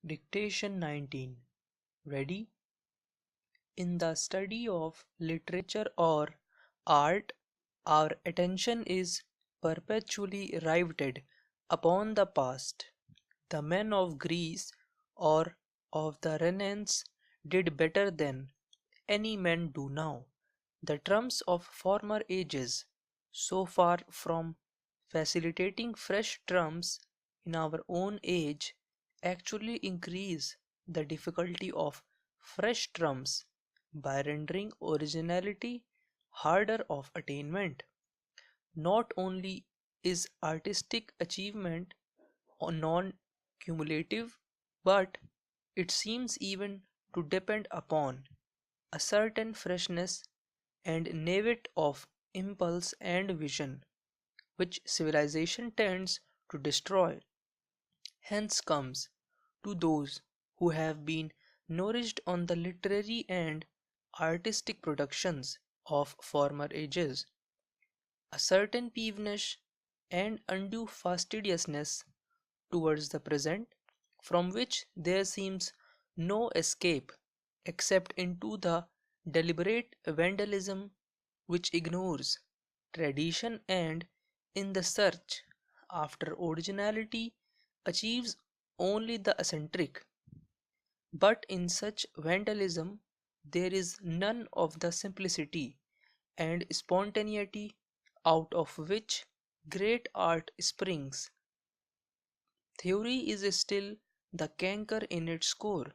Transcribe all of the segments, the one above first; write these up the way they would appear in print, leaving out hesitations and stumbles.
Dictation 19. Ready? In the study of literature or art, our attention is perpetually riveted upon the past. The men of Greece or of the Renaissance did better than any men do now. The trumps of former ages, so far from facilitating fresh trumps in our own age, actually increase the difficulty of fresh trumps by rendering originality harder of attainment. Not only is artistic achievement non cumulative, but it seems even to depend upon a certain freshness and naivete of impulse and vision, which civilization tends to destroy. Hence comes, to those who have been nourished on the literary and artistic productions of former ages, a certain peevishness and undue fastidiousness towards the present, from which there seems no escape except into the deliberate vandalism which ignores tradition and, in the search after originality, achieves only the eccentric. But in such vandalism there is none of the simplicity and spontaneity out of which great art springs. Theory is still the canker in its core,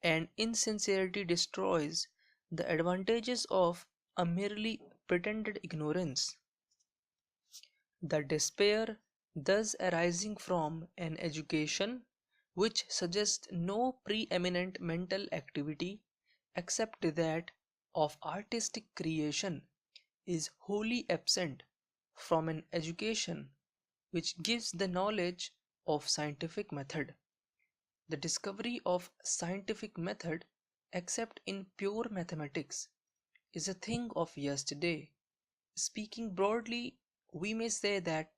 and insincerity destroys the advantages of a merely pretended ignorance. The despair thus arising from an education which suggests no preeminent mental activity except that of artistic creation is wholly absent from an education which gives the knowledge of scientific method. The discovery of scientific method, except in pure mathematics, is a thing of yesterday. Speaking broadly, we may say that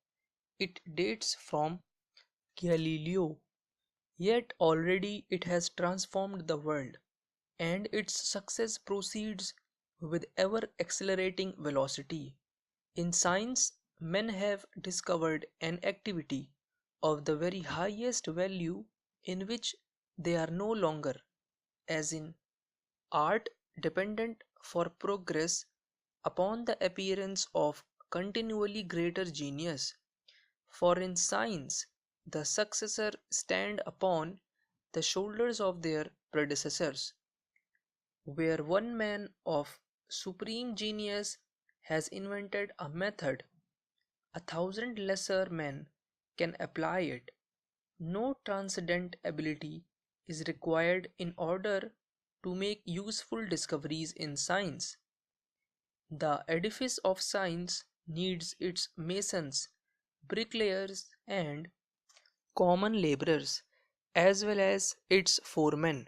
it dates from Galileo, yet already it has transformed the world, and its success proceeds with ever accelerating velocity. In science, men have discovered an activity of the very highest value in which they are no longer, as in art, dependent for progress upon the appearance of continually greater genius. For in science, the successor stand upon the shoulders of their predecessors, where one man of supreme genius has invented a method, a thousand lesser men can apply it. No transcendent ability is required in order to make useful discoveries in science. The edifice of science needs its masons, bricklayers, and common laborers, as well as its foremen,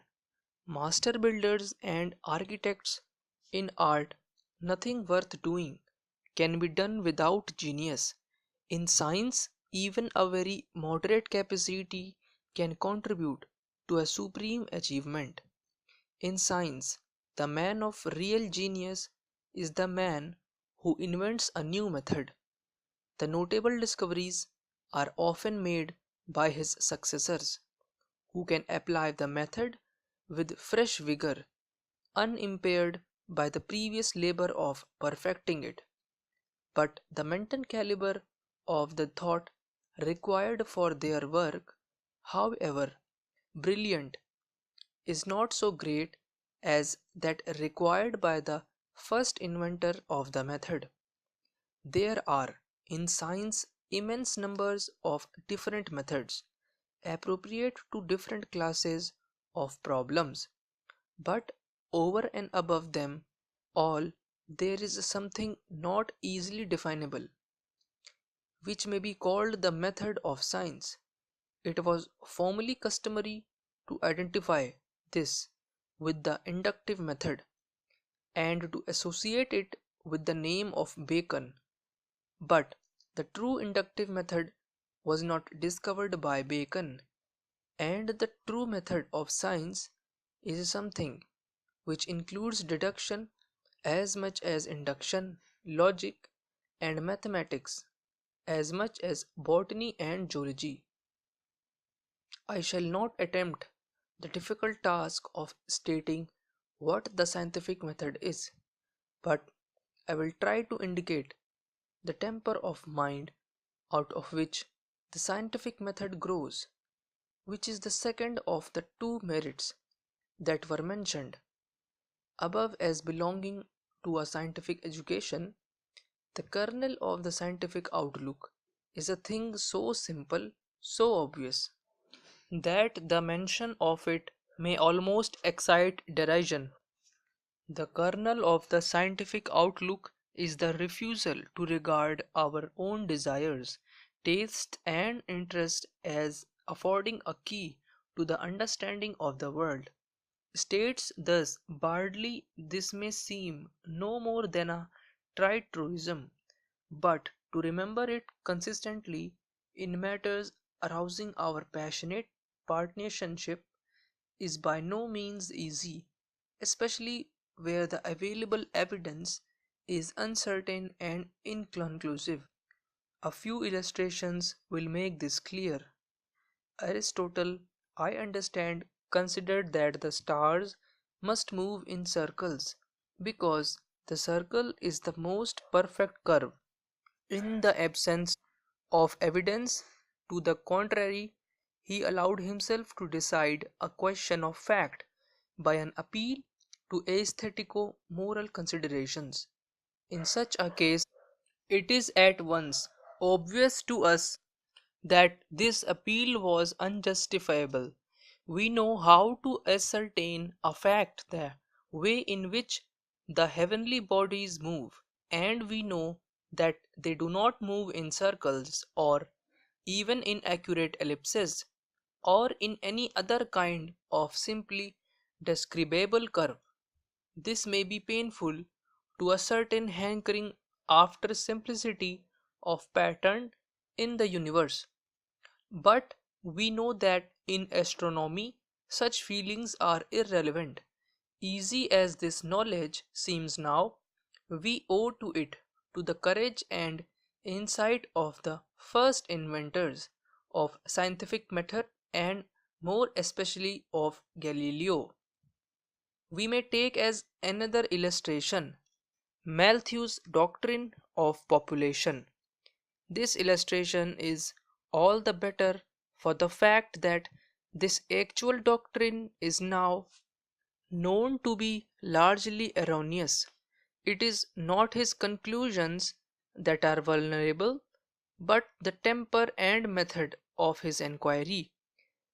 master builders, and architects. In art, nothing worth doing can be done without genius. In science, even a very moderate capacity can contribute to a supreme achievement. In science, the man of real genius is the man who invents a new method. The notable discoveries are often made by his successors, who can apply the method with fresh vigor, unimpaired by the previous labor of perfecting it. But the mental caliber of the thought required for their work, however brilliant, is not so great as that required by the first inventor of the method. There are in science immense numbers of different methods appropriate to different classes of problems, but over and above them all there is something not easily definable, which may be called the method of science. It was formerly customary to identify this with the inductive method and to associate it with the name of Bacon, but the true inductive method was not discovered by Bacon. And the true method of science is something which includes deduction as much as induction, logic, and mathematics as much as botany and zoology. I shall not attempt the difficult task of stating what the scientific method is, but I will try to indicate the temper of mind out of which the scientific method grows, which is the second of the two merits that were mentioned above as belonging to a scientific education. The kernel of the scientific outlook is a thing so simple, so obvious, that the mention of it may almost excite derision. The kernel of the scientific outlook is the refusal to regard our own desires, tastes, and interests as affording a key to the understanding of the world. States thus baldly this may seem no more than a trite truism, but to remember it consistently in matters arousing our passionate partisanship is by no means easy, especially where the available evidence is uncertain and inconclusive. A few illustrations will make this clear. Aristotle, I understand, considered that the stars must move in circles because the circle is the most perfect curve. In the absence of evidence to the contrary, he allowed himself to decide a question of fact by an appeal to aesthetico moral considerations. In such a case, it is at once obvious to us that this appeal was unjustifiable. We know how to ascertain a fact, the way in which the heavenly bodies move, and we know that they do not move in circles or even in accurate ellipses or in any other kind of simply describable curve. This may be painful to a certain hankering after simplicity of pattern in the universe, but we know that in astronomy such feelings are irrelevant. Easy as this knowledge seems now, we owe to it to the courage and insight of the first inventors of scientific method and more especially of Galileo. We may take as another illustration Malthus' doctrine of population. This illustration is all the better for the fact that this actual doctrine is now known to be largely erroneous. It is not his conclusions that are vulnerable, but the temper and method of his enquiry.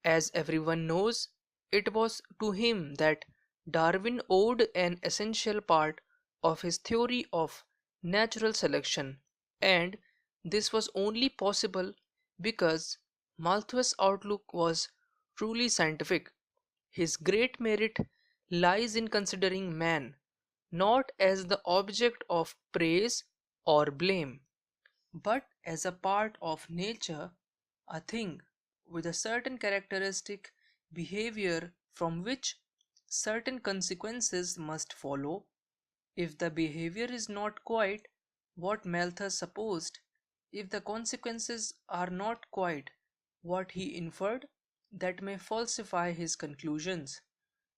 As everyone knows, it was to him that Darwin owed an essential part of his theory of natural selection, and this was only possible because Malthus' outlook was truly scientific. His great merit lies in considering man not as the object of praise or blame, but as a part of nature, a thing with a certain characteristic behavior from which certain consequences must follow. If the behavior is not quite what Malthus supposed, if the consequences are not quite what he inferred, that may falsify his conclusions,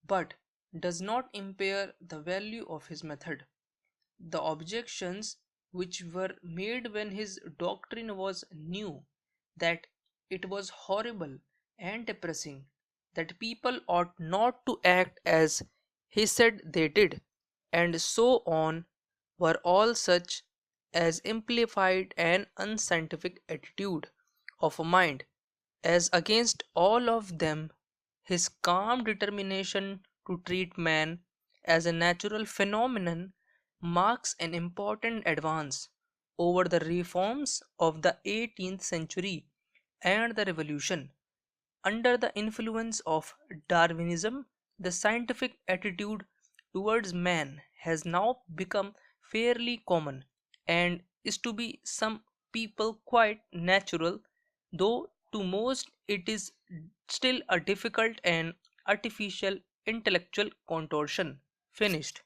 but does not impair the value of his method. The objections which were made when his doctrine was new, that it was horrible and depressing, that people ought not to act as he said they did, and so on, were all such as implied an unscientific attitude of mind. As against all of them, his calm determination to treat man as a natural phenomenon marks an important advance over the reforms of the 18th century and the Revolution. Under the influence of Darwinism, the scientific attitude towards man has now become fairly common and is to be some people quite natural, though To most, it is still a difficult and artificial intellectual contortion. Finished.